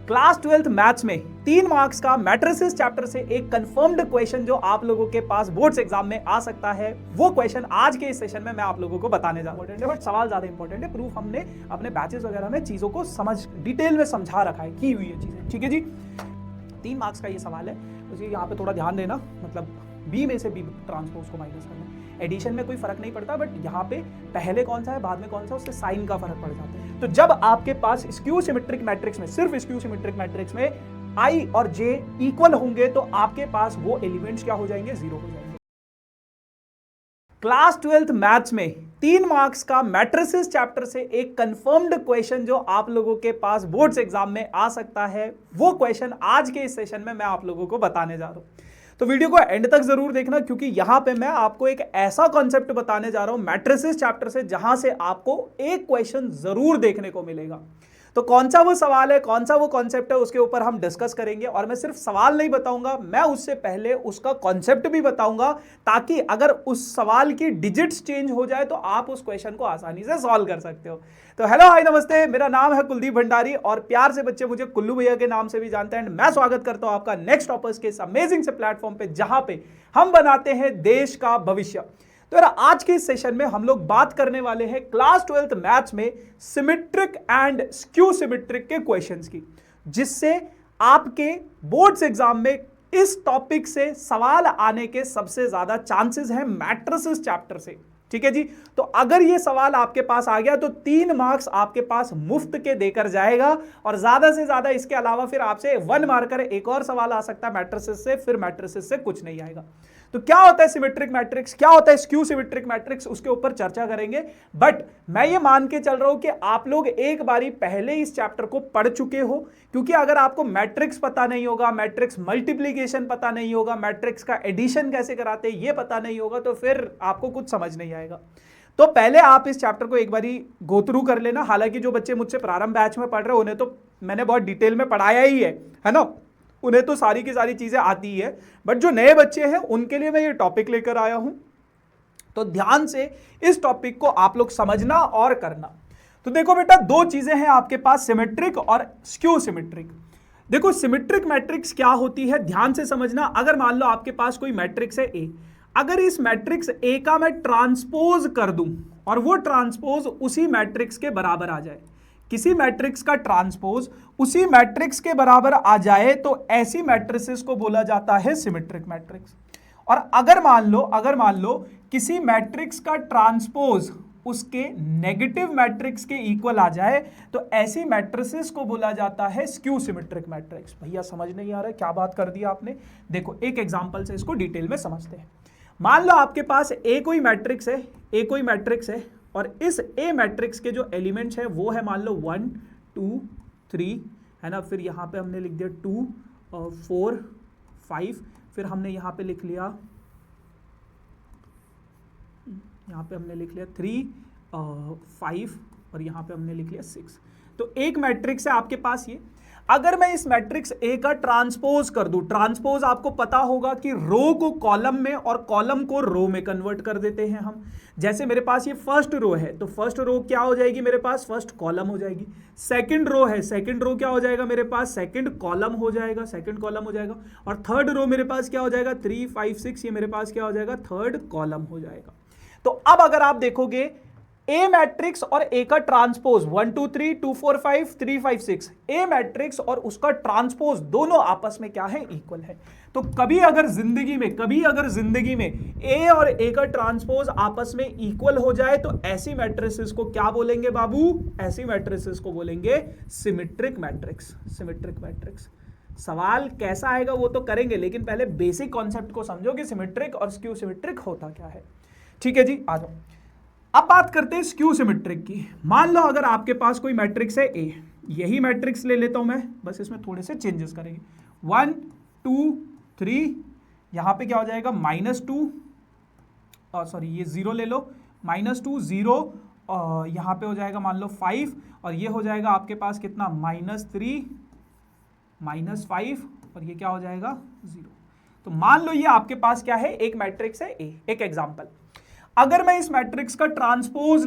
Class 12th maths में 3 marks का matrices chapter से एक कंफर्म्ड क्वेश्चन जो आप लोगों के पास बोर्ड्स एग्जाम में आ सकता है, वो क्वेश्चन आज के इस सेशन में मैं आप लोगों को बताने जा रहा हूं। बट सवाल ज्यादा इंपॉर्टेंट है, प्रूफ हमने अपने बैचेस वगैरह में चीजों को समझ डिटेल में समझा रखा है, की हुई है चीजें। ठीक है जी, 3 मार्क्स का ये सवाल है, तो यहाँ पे थोड़ा ध्यान देना, मतलब बी में से बी ट्रांसपोज को माइनस करना। एडिशन में कोई फर्क नहीं पड़ता, बट यहाँ पे पहले कौन सा है बाद में कौन सा, उससे साइन का फर्क पड़ जाता है। तो जब आपके पास स्क्यू सिमेट्रिक मैट्रिक्स में, सिर्फ स्क्यू सिमेट्रिक मैट्रिक्स में आई और जे इक्वल होंगे, तो आपके पास वो एलिमेंट्स क्या हो जाएंगे, 0 हो जाएंगे। क्लास 12th मैथ्स में 3 मार्क्स का मैट्रिसेस चैप्टर से एक कंफर्म्ड क्वेश्चन जो आप लोगों के पास बोर्ड्स एग्जाम में आ सकता है, वो क्वेश्चन आज के इस सेशन में मैं आप लोगों को बताने जा रहा हूं। तो वीडियो को एंड तक जरूर देखना, क्योंकि यहां पे मैं आपको एक ऐसा कॉन्सेप्ट बताने जा रहा हूं मैट्रिसेस चैप्टर से, जहां से आपको एक क्वेश्चन जरूर देखने को मिलेगा। तो कौन सा वो सवाल है, कौन सा वो कॉन्सेप्ट है, उसके ऊपर हम डिस्कस करेंगे। और मैं सिर्फ सवाल नहीं बताऊंगा, मैं उससे पहले उसका कॉन्सेप्ट भी बताऊंगा, ताकि अगर उस सवाल की डिजिट्स चेंज हो जाए तो आप उस क्वेश्चन को आसानी से सॉल्व कर सकते हो। तो हेलो हाय नमस्ते, मेरा नाम है कुलदीप भंडारी और प्यार से बच्चे मुझे कुल्लू भैया के नाम से भी जानते हैं। मैं स्वागत करता हूं आपका नेक्स्ट टॉपर्स के इस अमेजिंग से प्लेटफॉर्म पे, जहां पे हम बनाते हैं देश का भविष्य। तो यार, आज के इस सेशन में हम लोग बात करने वाले हैं क्लास 12th मैथ्स में सिमेट्रिक एंड स्क्यू सिमेट्रिक के क्वेश्चंस की, जिससे आपके बोर्ड्स एग्जाम में इस टॉपिक से सवाल आने के सबसे ज्यादा चांसेस हैं मैट्रिसेस चैप्टर से। ठीक है जी, तो अगर ये सवाल आपके पास आ गया तो 3 मार्क्स आपके पास मुफ्त के देकर जाएगा, और ज्यादा से ज्यादा इसके अलावा फिर आपसे 1 मार्कर एक और सवाल आ सकता है मैट्रिसेस से, फिर मैट्रिसेस से कुछ नहीं आएगा। तो क्या होता है सिमेट्रिक मैट्रिक्स, क्या होता है स्क्यू सिमेट्रिक मैट्रिक्स, उसके ऊपर चर्चा करेंगे। बट मैं ये मान के चल रहा हूं कि आप लोग एक बारी पहले इस चैप्टर को पढ़ चुके हो, क्योंकि अगर आपको मैट्रिक्स पता नहीं होगा, मैट्रिक्स मल्टीप्लीकेशन पता नहीं होगा, मैट्रिक्स का एडिशन कैसे कराते हैं ये पता नहीं होगा, तो फिर आपको कुछ समझ नहीं आएगा। तो पहले आप इस चैप्टर को एक बारी गो थ्रू कर लेना। हालांकि जो बच्चे मुझसे प्रारंभ बैच में पढ़ रहे हैं उन्हें तो मैंने बहुत डिटेल में पढ़ाया ही है ना, उन्हें तो सारी की सारी चीजें आती ही है। बट जो नए बच्चे हैं उनके लिए मैं ये टॉपिक लेकर आया हूं, तो ध्यान से इस टॉपिक को आप लोग समझना और करना। तो देखो बेटा, 2 चीजें हैं आपके पास, सिमेट्रिक और स्क्यू सिमेट्रिक। देखो सिमेट्रिक मैट्रिक्स क्या होती है, ध्यान से समझना। अगर मान लो आपके पास कोई मैट्रिक्स है ए, अगर इस मैट्रिक्स ए का मैं ट्रांसपोज कर दूं और वो ट्रांसपोज उसी मैट्रिक्स के बराबर आ जाए, किसी मैट्रिक्स का ट्रांसपोज उसी मैट्रिक्स के बराबर आ जाए, तो ऐसी मैट्रिसेस को बोला जाता है सिमेट्रिक मैट्रिक्स। और अगर मान लो किसी मैट्रिक्स का ट्रांसपोज उसके नेगेटिव मैट्रिक्स के इक्वल आ जाए, तो ऐसी मैट्रिसेस को बोला जाता है स्क्यू सिमेट्रिक मैट्रिक्स। भैया समझ नहीं आ रहा है, क्या बात कर दी आपने। देखो एक एग्जांपल से इसको डिटेल में समझते हैं। मान लो आपके पास ए कोई मैट्रिक्स है, और इस ए मैट्रिक्स के जो एलिमेंट्स हैं वो है मान लो 1 2 3 है ना, फिर यहाँ पे हमने लिख दिया 2 4 5, फिर हमने यहाँ पे लिख लिया 3 5, और यहाँ पे हमने लिख लिया 6। तो एक मैट्रिक्स है आपके पास ये। अगर मैं इस मैट्रिक्स ए का ट्रांसपोज कर दूं, ट्रांसपोज आपको पता होगा कि रो को कॉलम में और कॉलम को रो में कन्वर्ट कर देते हैं हम। जैसे मेरे पास ये फर्स्ट रो है, तो फर्स्ट रो क्या हो जाएगी मेरे पास, फर्स्ट कॉलम हो जाएगी। सेकंड रो है, सेकंड रो क्या हो जाएगा मेरे पास, सेकंड कॉलम हो जाएगा, सेकंड कॉलम हो जाएगा। और थर्ड रो मेरे पास क्या हो जाएगा, 3 5 6, ये मेरे पास क्या हो जाएगा, थर्ड कॉलम हो जाएगा। तो अब अगर आप देखोगे ए मैट्रिक्स और ए का ट्रांसपोज 1 2 3 2 4 5 3 5 6, ए मैट्रिक्स और उसका ट्रांसपोज दोनों आपस में क्या है, इक्वल है। तो कभी अगर जिंदगी में ए और ए का ट्रांसपोज आपस में इक्वल हो जाए, तो ऐसी मैट्रिसेस को क्या बोलेंगे बाबू, ऐसी मैट्रिसेस को बोलेंगे सिमेट्रिक मैट्रिक्स। Symmetric matrix. सवाल कैसा आएगा वो तो करेंगे, लेकिन पहले बेसिक कॉन्सेप्ट को समझो कि सिमेट्रिक और स्क्यू सिमेट्रिक होता क्या है। ठीक है जी, आ जाओ। अब बात करते हैं स्क्यू सिमेट्रिक की। मान लो अगर आपके पास कोई मैट्रिक्स है ए, यही मैट्रिक्स ले लेता हूं मैं, बस इसमें थोड़े से चेंजेस करेंगे। 1 2 3, यहां पे क्या हो जाएगा -2, सॉरी ये 0 ले लो, -2 0, यहां पे हो जाएगा मान लो 5, और ये हो जाएगा आपके पास कितना, -3 -5, और ये क्या हो जाएगा 0। तो मान लो ये आपके पास क्या है, एक मैट्रिक्स है ए। एक एग्जांपल, अगर मैं इस मैट्रिक्स का ट्रांसपोज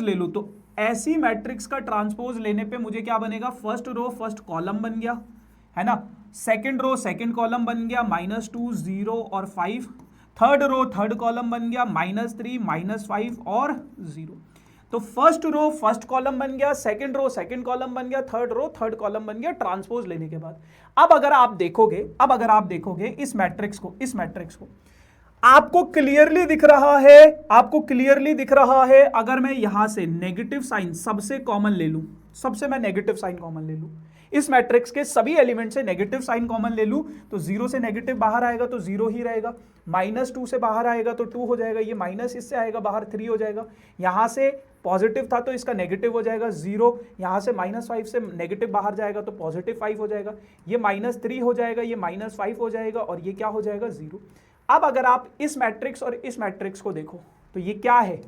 ले लूं, तो ऐसी मैट्रिक्स का ट्रांसपोज लेने पे मुझे क्या बनेगा, फर्स्ट रो फर्स्ट कॉलम बन गया, है ना, सेकंड रो सेकंड कॉलम बन गया -2 0 और 5, थर्ड रो थर्ड कॉलम बन गया -3 -5 और 0। तो फर्स्ट रो फर्स्ट कॉलम बन गया, सेकंड रो सेकंड कॉलम बन गया, थर्ड रो थर्ड कॉलम बन गया ट्रांसपोज लेने के बाद। अब अगर आप देखोगे इस मैट्रिक्स को आपको क्लियरली दिख रहा है, अगर मैं यहां से नेगेटिव साइन सबसे कॉमन ले लूं, मैं नेगेटिव साइन कॉमन ले लूं, इस मैट्रिक्स के सभी एलिमेंट से नेगेटिव साइन कॉमन ले लूं, तो 0 से नेगेटिव बाहर आएगा तो 0 ही रहेगा, -2 से बाहर आएगा तो 2 हो जाएगा, ये माइनस इससे आएगा बाहर 3 हो जाएगा, यहां से पॉजिटिव था तो इसका नेगेटिव हो जाएगा 0, यहां से -5 से नेगेटिव बाहर जाएगा तो +5 हो जाएगा, ये -3 हो जाएगा, ये -5 हो जाएगा और ये क्या हो जाएगा 0। अब अगर आप इस मैट्रिक्स और इस मैट्रिक्स को देखो तो ये क्या है,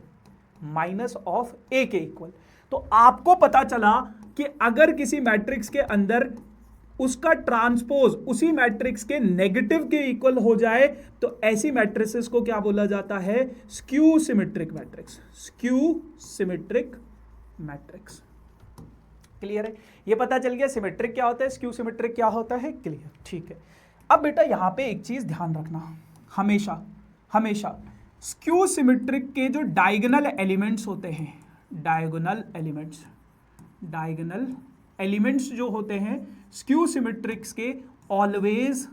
-a के इक्वल। तो आपको पता चला कि अगर किसी मैट्रिक्स के अंदर उसका ट्रांसपोज उसी मैट्रिक्स के नेगेटिव के इक्वल हो जाए तो ऐसी मैट्रिसेस को क्या बोला जाता है, स्क्यू सिमेट्रिक मैट्रिक्स। क्लियर है, ये पता चल गया सिमेट्रिक क्या होता है, स्क्यू सिमेट्रिक क्या होता है, क्लियर, ठीक है। अब बेटा यहां पे एक चीज ध्यान रखना, हमेशा स्क्यू सिमेट्रिक के जो डायगोनल एलिमेंट्स होते हैं, डायगोनल एलिमेंट्स जो होते हैं स्क्यू सिमेट्रिक्स के ऑलवेज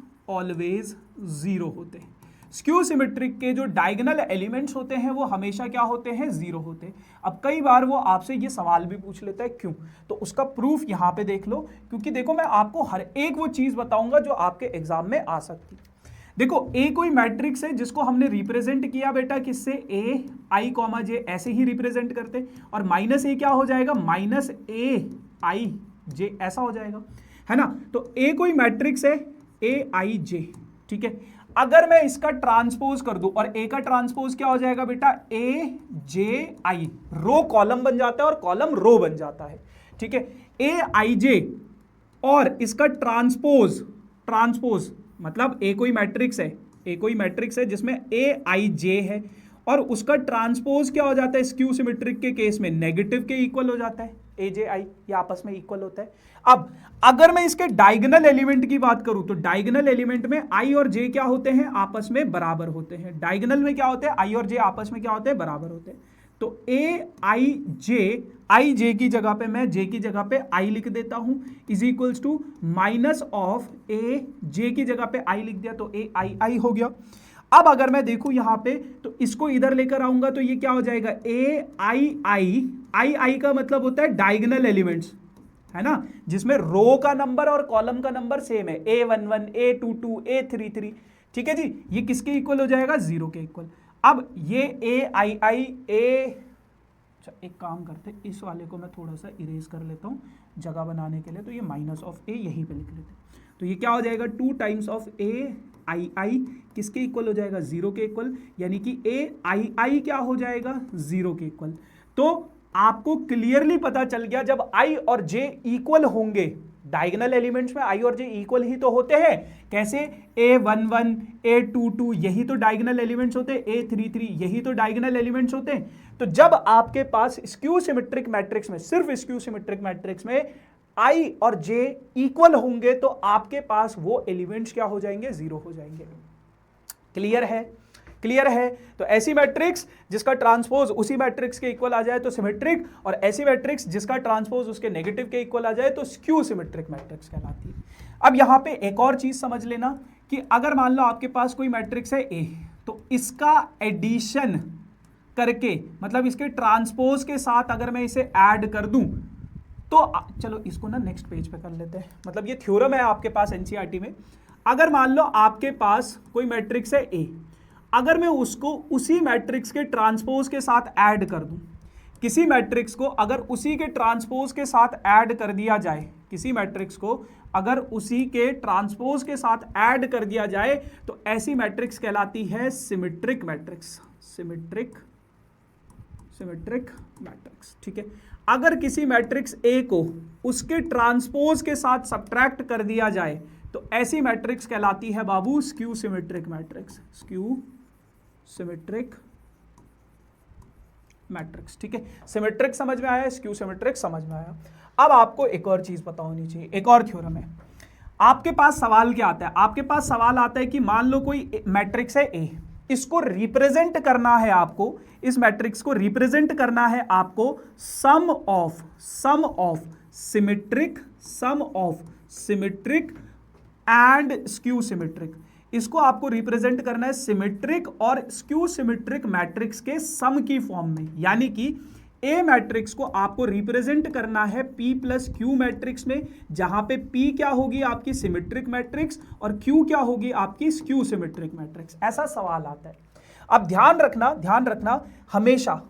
0 होते हैं। स्क्यू सिमेट्रिक के जो डायगोनल एलिमेंट्स होते हैं वो हमेशा क्या होते हैं, 0 होते हैं। अब कई बार वो आपसे ये सवाल भी पूछ लेता है क्यों, तो उसका प्रूफ यहां पे देख लो, क्योंकि देखो मैं आपको हर एक वो चीज बताऊंगा जो आपके एग्जाम में आ सकती है। देखो ए कोई मैट्रिक्स है जिसको हमने रिप्रेजेंट किया बेटा किससे, ए आई कॉमा जे, ऐसे ही रिप्रेजेंट करते, और -a क्या हो जाएगा, -a_i_j ऐसा हो जाएगा, है ना। तो ए कोई मैट्रिक्स है a_i_j, ठीक है। अगर मैं इसका ट्रांसपोज कर दूं, और ए का ट्रांसपोज क्या हो जाएगा बेटा, a_j_i, रो कॉलम बन जाता है और कॉलम रो बन जाता है, ठीक है। a_i_j और इसका ट्रांसपोज मतलब ए कोई मैट्रिक्स है जिसमें a_i_j है और उसका ट्रांसपोज क्या हो जाता है, स्क्यू सिमेट्रिक के केस में नेगेटिव के इक्वल हो जाता है, a_j_i ये आपस में इक्वल होता है। अब अगर मैं इसके डायगोनल एलिमेंट की बात करूं तो डायगोनल एलिमेंट में i और j क्या होते हैं, आपस में बराबर होते हैं। डायगोनल में क्या होते हैं, i और j आपस में क्या होते हैं, बराबर होते हैं। तो a_i_j की जगह पे मैं j की जगह पे i लिख देता हूं, इज इक्वल्स टू -a_j की जगह पे i लिख दिया तो a_i_i हो गया। अब अगर मैं देखूं यहां पे तो इसको इधर लेकर आऊंगा तो ये क्या हो जाएगा, a_i_i का मतलब होता है डायगोनल एलिमेंट्स, है ना, जिसमें रो का नंबर और कॉलम का नंबर सेम है, a11 a22 a33, ठीक है जी। ये किसके इक्वल हो जाएगा, 0 के इक्वल। अब ये अच्छा एक काम करते, इस वाले को मैं थोड़ा सा इरेज कर लेता हूं जगह बनाने के लिए, तो ये -a यहीं पे लिख लेते हैं। तो ये क्या हो जाएगा, 2 टाइम्स ऑफ a_i_i किसके इक्वल हो जाएगा, 0 के इक्वल, यानी कि a_i_i क्या हो जाएगा, 0 के इक्वल। तो आपको क्लियरली पता चल गया जब i और j इक्वल होंगे, डायगोनल एलिमेंट्स में i और j इक्वल ही तो होते हैं, कैसे, a11 a22 यही तो डायगोनल एलिमेंट्स होते हैं, a33 यही तो डायगोनल एलिमेंट्स होते हैं। तो जब आपके पास स्क्यू सिमेट्रिक मैट्रिक्स में, सिर्फ स्क्यू सिमेट्रिक मैट्रिक्स में i और j इक्वल होंगे तो आपके पास वो एलिमेंट्स क्या हो जाएंगे, 0 हो जाएंगे। क्लियर है। तो ऐसी मैट्रिक्स जिसका ट्रांसपोज उसी मैट्रिक्स के इक्वल आ जाए तो सिमेट्रिक, और ऐसी मैट्रिक्स जिसका ट्रांसपोज उसके नेगेटिव के इक्वल आ जाए तो स्क्यू सिमेट्रिक मैट्रिक्स कहलाती है। अब यहां पे एक और चीज समझ लेना कि अगर मान लो आपके पास कोई मैट्रिक्स है A, तो इसका एडिशन करके, मतलब इसके ट्रांसपोज के साथ अगर मैं इसे ऐड कर दूं तो चलो इसको ना नेक्स्ट पेज पे कर लेते हैं, मतलब ये थ्योरम है आपके पास एनसीईआरटी में। अगर मान लो आपके पास कोई मैट्रिक्स है A, अगर मैं उसको उसी मैट्रिक्स के ट्रांसपोज के साथ ऐड कर दूं, किसी मैट्रिक्स को अगर उसी के ट्रांसपोज के साथ ऐड कर दिया जाए, किसी मैट्रिक्स को अगर उसी के ट्रांसपोज के साथ ऐड कर दिया जाए तो ऐसी मैट्रिक्स कहलाती है सिमेट्रिक मैट्रिक्स, सिमेट्रिक मैट्रिक्स, ठीक है। अगर किसी मैट्रिक्स A को उसके ट्रांसपोज के साथ सब्ट्रैक्ट कर दिया जाए तो ऐसी मैट्रिक्स कहलाती है बाबू skew symmetric matrix, skew symmetric matrix. ठीक है, सिमेट्रिक समझ में आया, स्क्यू सिमेट्रिक समझ में आया। अब आपको एक और चीज पता होनी चाहिए, एक और थ्योरम है। आपके पास सवाल क्या आता है, आपके पास सवाल आता है कि मान लो कोई मैट्रिक्स है ए, इसको रिप्रेजेंट करना है आपको, इस मैट्रिक्स को रिप्रेजेंट करना है आपको sum of symmetric and skew symmetric. इसको आपको रिप्रेजेंट करना है सिमेट्रिक और स्क्यू सिमेट्रिक मैट्रिक्स के सम की फॉर्म में, यानी कि ए मैट्रिक्स को आपको रिप्रेजेंट करना है P प्लस क्यू मैट्रिक्स में, जहां पे P क्या होगी आपकी सिमेट्रिक मैट्रिक्स और Q क्या होगी आपकी स्क्यू सिमेट्रिक मैट्रिक्स। ऐसा सवाल आता है। अब ध्यान रखना हमेशा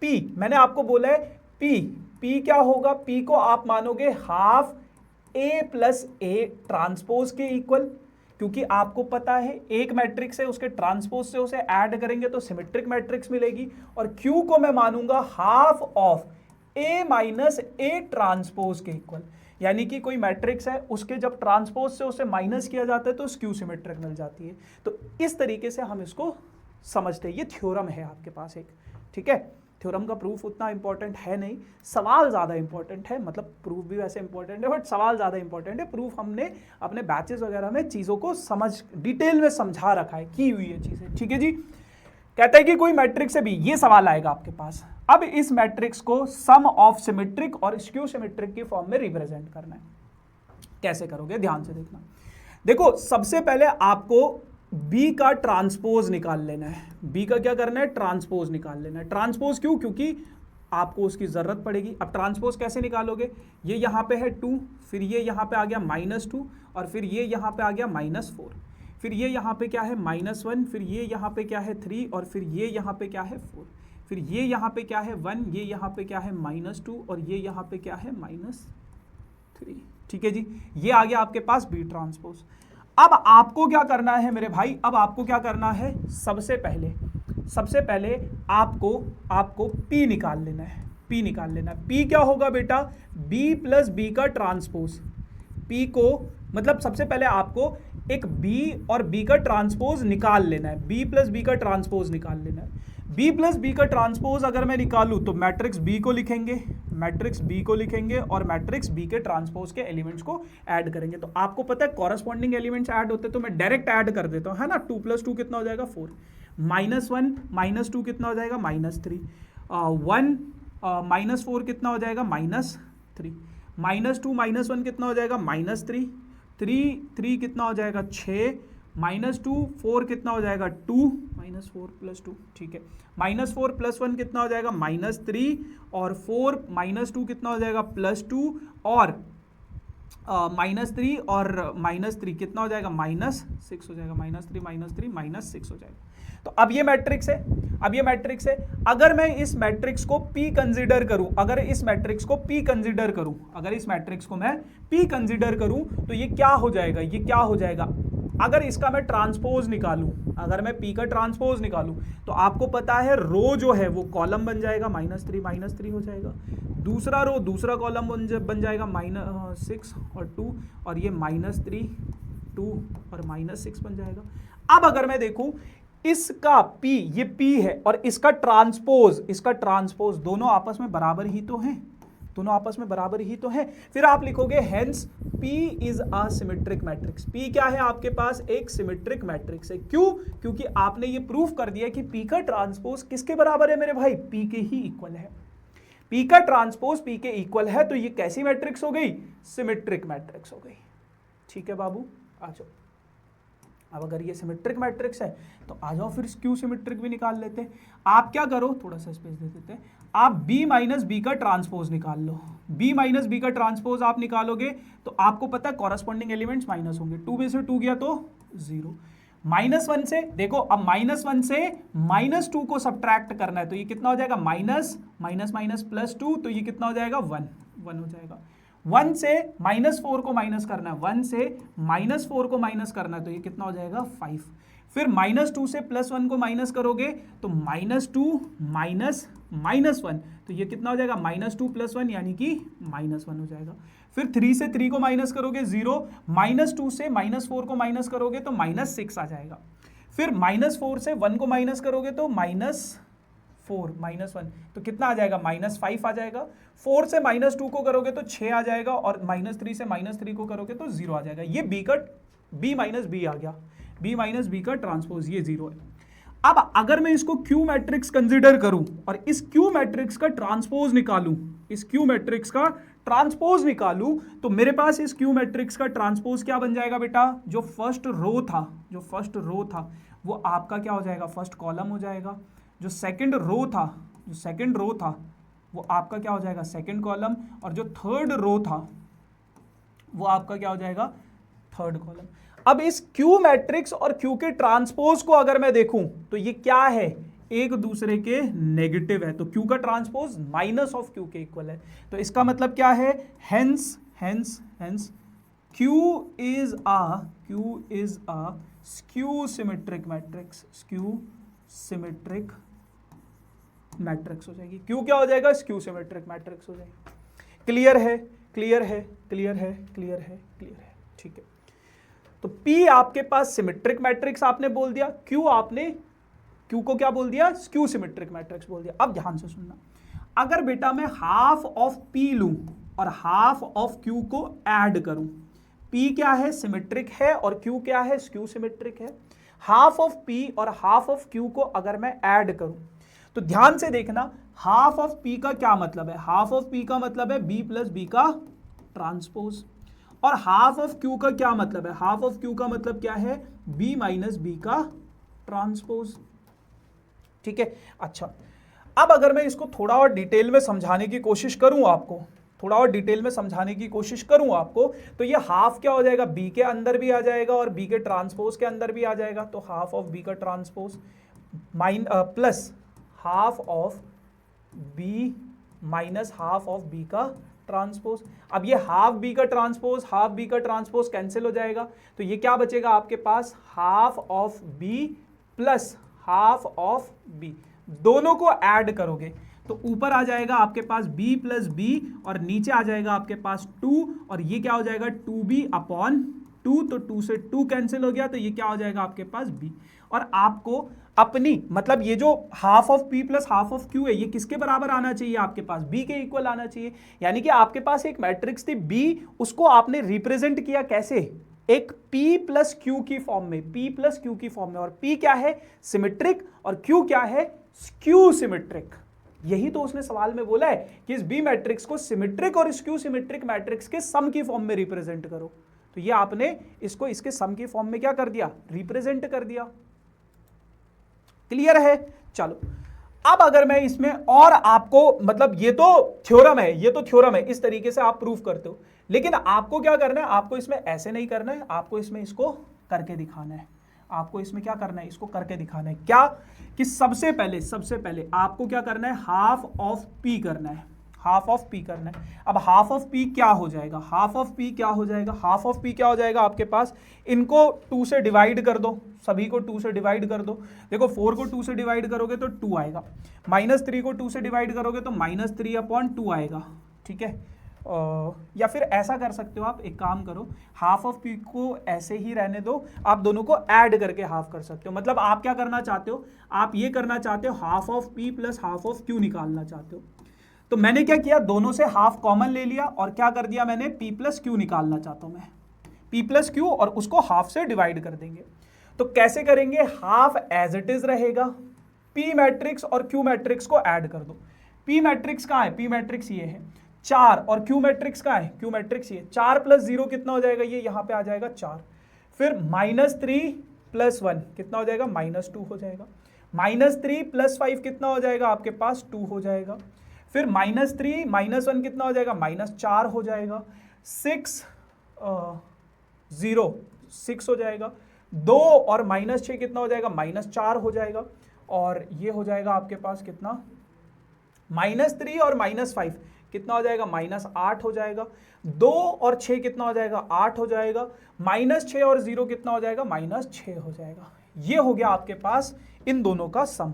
P, मैंने आपको बोला है P क्या होगा, P को आप मानोगे half A plus A transpose के इक्वल, क्योंकि आपको पता है एक मैट्रिक्स है, उसके ट्रांसपोज से उसे ऐड करेंगे तो सिमेट्रिक मैट्रिक्स मिलेगी। और Q को मैं मानूंगा half of A minus A transpose के इक्वल, यानी कि कोई मैट्रिक्स है उसके जब ट्रांसपोज से उसे माइनस किया जाता है तो स्क्यू सिमेट्रिक मिल जाती है। तो इस तरीके से हम इसको समझते हैं। ये थ्योरम है आपके पास एक, ठीक है। थ्योरम का प्रूफ उतना इंपॉर्टेंट है नहीं, सवाल ज़्यादा इंपॉर्टेंट है, मतलब प्रूफ भी वैसे इंपॉर्टेंट है बट सवाल ज़्यादा इंपॉर्टेंट है। प्रूफ हमने अपने बैचेस वगैरह में चीज़ों को समझ डिटेल में समझा रखा है, की हुई है चीज़ें, ठीक है जी। कहता है कि कोई मैट्रिक्स है भी, ये सवाल आएगा आपके पास। अब इस मैट्रिक्स को सम ऑफ सिमेट्रिक और स्क्यू सिमेट्रिक की फॉर्म में रिप्रेजेंट करना है। कैसे करोगे, ध्यान से देखना। देखो, सबसे पहले आपको B का ट्रांसपोज निकाल लेना है। B का क्या करना है, ट्रांसपोज निकाल लेना है। ट्रांसपोज क्यों, क्योंकि आपको उसकी जरूरत पड़ेगी। अब ट्रांसपोज कैसे निकालोगे, ये यहाँ पे है 2, फिर ये यहाँ पे आ गया -2, और फिर ये यहाँ पे आ गया -4, फिर ये यहाँ पे क्या है -1, फिर ये यहाँ पे क्या है 3, और फिर ये यहाँ पे क्या है 4, फिर ये यहाँ पे क्या है 1, ये यहाँ पे क्या है -2, और ये यहाँ पे क्या है -3। ठीक है जी, ये आ गया आपके पास B ट्रांसपोज। अब आपको क्या करना है मेरे भाई, अब आपको क्या करना है, सबसे पहले आपको P निकाल लेना है। P निकाल लेना है। P क्या होगा बेटा, B प्लस B का ट्रांसपोज। P को मतलब सबसे पहले आपको एक B और B का ट्रांसपोज निकाल लेना है। B प्लस B का ट्रांसपोज निकाल लेना है। B प्लस B का ट्रांसपोज अगर मैं निकालूं तो मैट्रिक्स B को लिखेंगे और मैट्रिक्स B के ट्रांसपोज के एलिमेंट्स को ऐड करेंगे। तो आपको पता है कॉरस्पॉन्डिंग एलिमेंट्स ऐड होते हैं, तो मैं डायरेक्ट ऐड कर देता हूं, है ना। 2 + 2 कितना हो जाएगा 4, -1 -2 कितना हो जाएगा -3, 1 -4 कितना हो जाएगा -3, -2 -1 कितना हो जाएगा -3, 3 कितना हो जाएगा 6, -2 4 कितना हो जाएगा 2, -4 + 2, ठीक है। -4 + 1 कितना हो जाएगा -3, और 4 -2 कितना हो जाएगा +2, और -3 और -3 कितना हो जाएगा -6 हो जाएगा, -3 -6 हो जाएगा। तो अब ये मैट्रिक्स है, अगर मैं इस मैट्रिक्स को P कंसीडर करूं, अगर इस मैट्रिक्स को मैं P कंसीडर करूं तो ये क्या हो जाएगा, अगर इसका मैं ट्रांसपोज निकालूं, अगर मैं P का ट्रांसपोज निकालूं तो आपको पता है रो जो है वो कॉलम बन जाएगा, -3 हो जाएगा। दूसरा रो दूसरा कॉलम बन जाएगा -6 और 2, और ये -3 2 और -6 बन जाएगा। अब अगर मैं देखूं इसका P, ये P है, और इसका ट्रांसपोज दोनों आपस में बराबर ही तो हैं, फिर आप लिखोगे hence P is a symmetric matrix. P क्या है आपके पास, एक सिमेट्रिक मैट्रिक्स है। क्यों, क्योंकि आपने ये प्रूफ कर दिया कि P का ट्रांसपोज किसके बराबर है मेरे भाई, P के ही इक्वल है। P का ट्रांसपोज P के इक्वल है, तो ये कैसी मैट्रिक्स हो गई, सिमेट्रिक मैट्रिक्स हो गई। ठीक है बाबू, आ जाओ। अब अगर ये सिमेट्रिक मैट्रिक्स है तो आ जाओ फिर स्क्यू सिमेट्रिक भी निकाल लेते हैं। आप क्या करो, थोड़ा सा स्पेस दे देते हैं, आप B माइनस B का ट्रांसपोज निकाल लो। B माइनस B का ट्रांसपोज आप निकालोगे तो आपको पता है कॉरस्पॉन्डिंग एलिमेंट्स माइनस होंगे। 2 में से 2 गया तो 0। -1 से देखो, अब -1 से -2 को सब्ट्रैक्ट करना है तो ये कितना हो जाएगा, -2, तो ये कितना हो जाएगा 1 हो जाएगा। 1 से -4 को माइनस करना है, 1 से -4 को माइनस करना है तो ये कितना हो जाएगा 5। फिर -2 से +1 को माइनस करोगे तो -2 -1, तो ये कितना हो जाएगा -2 + 1 यानी कि -1 हो जाएगा। फिर 3 से 3 को माइनस करोगे 0, -2 से -4 को माइनस करोगे तो -6 आ जाएगा। फिर -4 से 1 को माइनस करोगे तो 4 -1 तो कितना आ जाएगा -5 आ जाएगा। 4 से -2 को करोगे तो 6 आ जाएगा और -3 से -3 को करोगे तो 0 आ जाएगा। ये b का b माइनस बी आ गया, b माइनस बी का ट्रांसपोज, ये 0 है। अब अगर मैं इसको क्यू मैट्रिक्स कंसिडर करूं और इस क्यू मैट्रिक्स का ट्रांसपोज निकालूं, इस क्यू मैट्रिक्स का ट्रांसपोज निकालूं, तो मेरे पास इस क्यू मैट्रिक्स का ट्रांसपोज क्या बन जाएगा बेटा, जो फर्स्ट रो था वो आपका क्या हो जाएगा, फर्स्ट कॉलम हो जाएगा। जो सेकंड रो था वो आपका क्या हो जाएगा, सेकंड कॉलम। और जो थर्ड रो था वो आपका क्या हो जाएगा, थर्ड कॉलम। अब इस क्यू मैट्रिक्स और क्यू के ट्रांसपोज को अगर मैं देखूं तो ये क्या है, एक दूसरे के नेगेटिव है। तो क्यू का ट्रांसपोज माइनस ऑफ क्यू के इक्वल है। तो इसका मतलब क्या है, hence Q is a skew symmetric matrix हो जाएगी। क्यू क्या हो जाएगा, स्क्यू सिमेट्रिक मैट्रिक्स हो जाएगी। क्लियर है, ठीक है। तो P आपके पास सिमेट्रिक मैट्रिक्स आपने बोल दिया, Q को क्या बोल दिया, स्क्यू सिमेट्रिक मैट्रिक्स बोल दिया। अब ध्यान से सुनना, अगर बेटा मैं हाफ ऑफ P लूं और हाफ ऑफ Q को ऐड करूं, P क्या है, सिमेट्रिक है और Q क्या है, स्क्यू सिमेट्रिक है। हाफ ऑफ P और हाफ ऑफ Q को अगर मैं ऐड करूं तो ध्यान से देखना, हाफ ऑफ P का क्या मतलब है, हाफ ऑफ P का मतलब है B प्लस B का ट्रांसपोज। और हाफ ऑफ Q का क्या मतलब है, हाफ ऑफ Q का मतलब क्या है, B माइनस B का ट्रांसपोज। ठीक है, अच्छा अब अगर मैं इसको थोड़ा और डिटेल में समझाने की कोशिश करूं आपको, तो ये हाफ क्या हो जाएगा, B के अंदर भी आ जाएगा और B के ट्रांसपोज के अंदर भी आ जाएगा। तो हाफ ऑफ B का transpose plus half of B minus half of B का ट्रांसपोज। अब ये हाफ बी का ट्रांसपोज कैंसिल हो जाएगा, तो ये क्या बचेगा आपके पास, half of B plus half of B. दोनों को ऐड करोगे तो ऊपर आ जाएगा आपके पास b प्लस बी और नीचे आ जाएगा आपके पास 2 और ये क्या हो जाएगा 2b अपॉन 2। तो 2 से 2 कैंसिल हो गया, तो ये क्या हो जाएगा आपके पास b। और आपको अपनी मतलब ये जो half of p plus half of q है, ये किसके बराबर आना चाहिए आपके पास, b के इक्वल आना चाहिए। यानी कि आपके पास एक मैट्रिक्स थी b, उसको आपने रिप्रेजेंट किया कैसे, एक p प्लस q की फॉर्म में, और p क्या है, सिमेट्रिक, और q क्या है, स्क्यू सिमेट्रिक। यही तो उसने सवाल में बोला है कि इस b मैट्रिक्स को सिमेट्रिक और स्क्यू सिमेट्रिक मैट्रिक्स के सम की फॉर्म में रिप्रेजेंट करो। तो ये आपने इसको इसके सम की फॉर्म में क्या कर दिया, रिप्रेजेंट कर दिया। क्लियर है, चलो अब अगर मैं इसमें और आपको, मतलब ये तो थ्योरम है, इस तरीके से आप प्रूफ करते हो, लेकिन आपको क्या करना है, आपको इसमें ऐसे नहीं करना है, आपको इसमें इसको करके दिखाना है। आपको इसमें क्या करना है, इसको करके दिखाना है। क्या कि सबसे पहले आपको क्या करना है, हाफ ऑफ p करना है, अब हाफ ऑफ p क्या हो जाएगा, हाफ ऑफ p क्या हो जाएगा आपके पास, इनको 2 से डिवाइड कर दो, सभी को 2 से डिवाइड कर दो। देखो 4 को 2 से डिवाइड करोगे तो 2 आएगा, -3 को 2 से डिवाइड करोगे तो -3 अपॉन 2 आएगा। ठीक है, या फिर ऐसा कर सकते हो आप, एक काम करो, हाफ ऑफ p को ऐसे ही रहने दो, आप दोनों को ऐड करके हाफ कर सकते हो। मतलब आप क्या करना चाहते हो, आप ये करना चाहते हो, half of p plus half of q निकालना चाहते हो। तो मैंने क्या किया, दोनों से हाफ कॉमन ले लिया और क्या कर दिया मैंने, p प्लस क्यू निकालना चाहता हूं मैं, p प्लस क्यू, और उसको हाफ से डिवाइड कर देंगे। तो कैसे करेंगे, हाफ एज इट इज रहेगा, p मैट्रिक्स और q मैट्रिक्स को ऐड कर दो। p मैट्रिक्स कहाँ है, p मैट्रिक्स ये है 4, और q मैट्रिक्स कहाँ है, q मैट्रिक्स ये 4 प्लस 0 कितना हो जाएगा, ये यहाँ पे आ जाएगा 4। फिर -3 प्लस 1 कितना हो जाएगा, -2 हो जाएगा। -3 प्लस 5 कितना हो जाएगा आपके पास, 2 हो जाएगा। फिर -3 -1 कितना हो जाएगा, -4 हो जाएगा। 6 हो जाएगा। 2 और -6 कितना हो जाएगा, -4 हो जाएगा। और ये हो जाएगा आपके पास कितना, -3 और -5 कितना हो जाएगा, -8 हो जाएगा। 2 और 6 कितना हो जाएगा, 8 हो जाएगा। -6 और 0 कितना हो जाएगा, -6 हो जाएगा। ये हो गया आपके पास इन दोनों का सम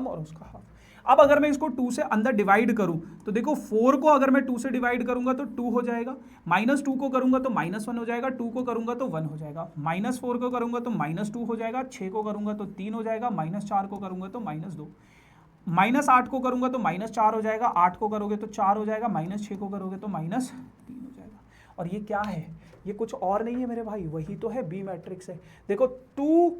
और उसका हाफ। अब अगर मैं इसको 2 से अंदर डिवाइड करूं तो देखो 4 को अगर मैं 2 से डिवाइड करूंगा तो 2 हो जाएगा, -2 को करूंगा तो -1 हो जाएगा, 2 को करूंगा तो 1 हो जाएगा, -4 को करूंगा तो -2 हो जाएगा, 6 को करूंगा तो 3 हो जाएगा, -4 को करूंगा तो -2। -8 को करूंगा तो -4 हो जाएगा, 8 को करोगे तो 4 हो जाएगा, -6 को करोगे तो -3 हो जाएगा। और ये क्या है, ये कुछ और नहीं है मेरे भाई, वही तो है बी मैट्रिक्स है। देखो 2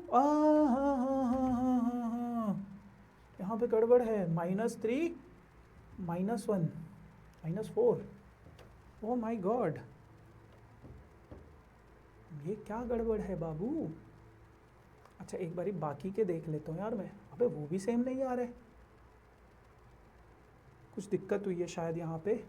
यहाँ पे गड़बड़ है, -3 -1 -4। ओह माय गॉड, ये क्या गड़बड़ है बाबू। अच्छा एक बारी बाकी के देख लेता हूँ यार मैं, अबे वो भी सेम नहीं आ रहे, कुछ दिक्कत हुई है शायद यहाँ पे।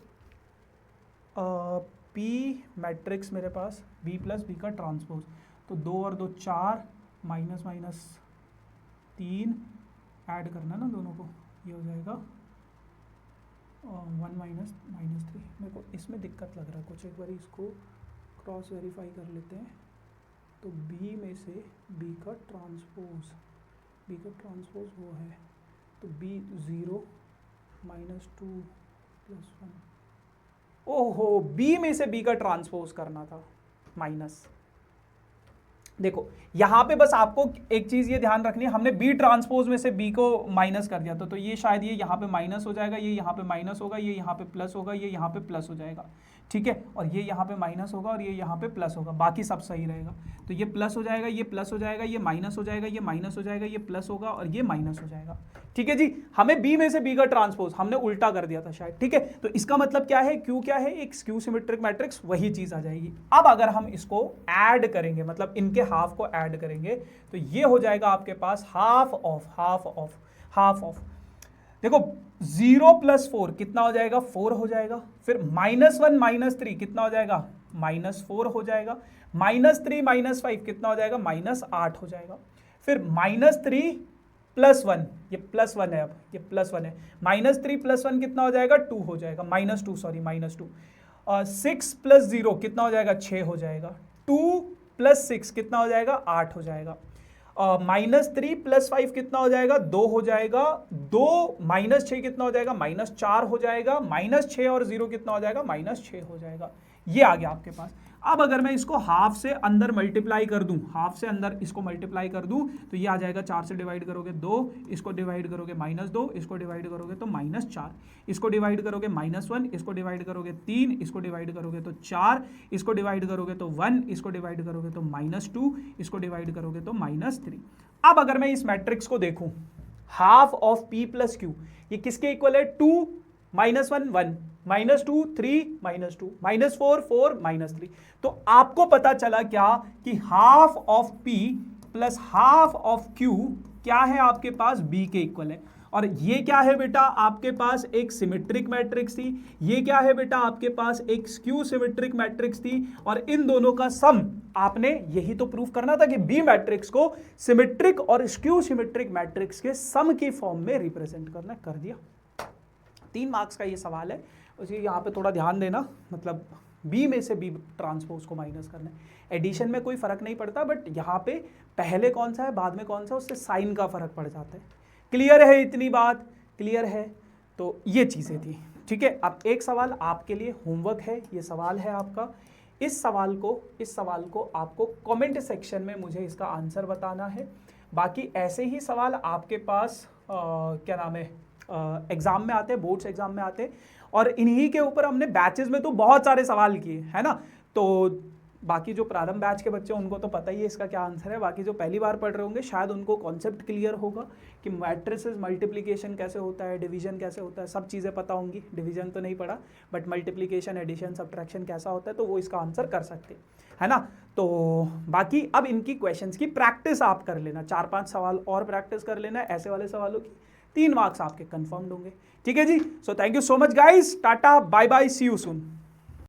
पी मैट्रिक्स मेरे पास बी प्लस बी का ट्रांसपोज, तो 2 और 2 4, -3 ऐड करना ना दोनों को, ये हो जाएगा 1 -3। मेरे को इसमें दिक्कत लग रहा है कुछ, एक बार इसको क्रॉस वेरीफाई कर लेते हैं। तो बी में से बी का ट्रांसपोज वो है, तो बी 0 -2 +1। ओहो, बी में से बी का ट्रांसपोज करना था माइनस। देखो यहां पे बस आपको एक चीज ये ध्यान रखनी है, हमने बी ट्रांसपोज में से बी को माइनस कर दिया था, तो ये शायद ये यहाँ पे माइनस हो जाएगा, ये यहाँ पे माइनस होगा, ये यहाँ पे प्लस होगा, ये यहाँ पे प्लस हो जाएगा, ठीक है, और ये यहाँ पे माइनस होगा और ये यहाँ पे प्लस होगा, बाकी सब सही रहेगा। तो ये प्लस हो जाएगा, ये प्लस हो जाएगा, ये माइनस हो जाएगा, ये माइनस हो जाएगा, ये प्लस होगा और ये माइनस हो जाएगा, ठीक है जी। हमें बी में से बी का ट्रांसपोज हमने उल्टा कर दिया था शायद, ठीक है। तो इसका मतलब क्या है, क्यू क्या है, एक स्क्यू सिमेट्रिक मैट्रिक्स, वही चीज आ जाएगी। अब अगर हम इसको ऐड करेंगे, मतलब इनके हाफ को ऐड करेंगे, तो ये हो जाएगा आपके पास हाफ ऑफ। देखो 0 + 4 कितना हो जाएगा, 4 हो जाएगा। फिर -1 -3 कितना हो जाएगा, -4 हो जाएगा। -3 -5 कितना हो जाएगा, -8 हो जाएगा। फिर -3 + 1, ये +1 है, अब ये +1 है, -3 + 1 कितना हो जाएगा, 2 हो जाएगा, -2 सॉरी -2। 6 + 0 कितना हो जाएगा, 6 हो जाएगा। 2 + 6 कितना हो जाएगा, 8 हो जाएगा। -3 + 5 कितना हो जाएगा, 2 हो जाएगा। 2 -6 कितना हो जाएगा, -4 हो जाएगा। -6 और 0 कितना हो जाएगा, -6 हो जाएगा। ये आ गया आपके पास। अब अगर मैं इसको हाफ से अंदर मल्टीप्लाई कर दूं, हाफ से अंदर इसको मल्टीप्लाई कर दूं, तो ये आ जाएगा 4 से डिवाइड करोगे 2, इसको डिवाइड करोगे -2, इसको डिवाइड करोगे तो -4, इसको डिवाइड करोगे -1, इसको डिवाइड करोगे 3, इसको डिवाइड करोगे तो 4, इसको डिवाइड करोगे तो 1, इसको डिवाइड करोगे तो -2, इसको डिवाइड करोगे तो -3। अब अगर मैं इस मैट्रिक्स को देखूं, हाफ ऑफ P + Q, ये किसके इक्वल है, 2 -1 1, -2 3, -2, -4 4, -3। तो आपको पता चला क्या कि half of P + half of Q क्या है, आपके पास B के इक्वल है। और ये क्या है बेटा, आपके पास एक सिमेट्रिक मैट्रिक्स थी, ये क्या है बेटा, आपके पास एक स्क्यू सिमेट्रिक मैट्रिक्स थी, और इन दोनों का सम आपने यही तो प्रूफ करना था कि बी मैट्रिक्स को सिमेट्रिक और स्क्यू सिमेट्रिक मैट्रिक्स के सम की फॉर्म में रिप्रेजेंट करना, कर दिया। 3 मार्क्स का ये सवाल है, उसी यहाँ पे थोड़ा ध्यान देना, मतलब बी में से बी ट्रांसपोज को माइनस करना है। एडिशन में कोई फर्क नहीं पड़ता, बट यहाँ पे पहले कौन सा है बाद में कौन सा, उससे साइन का फर्क पड़ जाता है। क्लियर है, इतनी बात क्लियर है। तो ये चीज़ें थी, ठीक है। अब एक सवाल आपके लिए होमवर्क है, ये सवाल है आपका, इस सवाल को आपको कमेंट सेक्शन में मुझे इसका आंसर बताना है। बाकी ऐसे ही सवाल आपके पास क्या नाम है, एग्जाम में आते हैं, बोर्ड्स एग्जाम में आते हैं, और इन्हीं के ऊपर हमने बैचेस में तो बहुत सारे सवाल किए, है ना। तो बाकी जो प्रारंभ बैच के बच्चे उनको तो पता ही है इसका क्या आंसर है, बाकी जो पहली बार पढ़ रहे होंगे शायद उनको कॉन्सेप्ट क्लियर होगा कि मैट्रिसेस मल्टीप्लिकेशन कैसे होता है, डिवीजन कैसे होता है, सब चीज़ें पता होंगी। डिवीजन तो नहीं पढ़ा, बट मल्टीप्लिकेशन, एडिशन, सब्ट्रैक्शन कैसा होता है, तो वो इसका आंसर कर सकते है ना। तो बाकी अब इनकी क्वेश्चंस की प्रैक्टिस आप कर लेना, 4-5 सवाल और प्रैक्टिस कर लेना, ऐसे वाले सवालों की 3 मार्क्स आपके कंफर्म्ड होंगे, ठीक है जी। So thank you so much guys, tata bye bye, see you soon.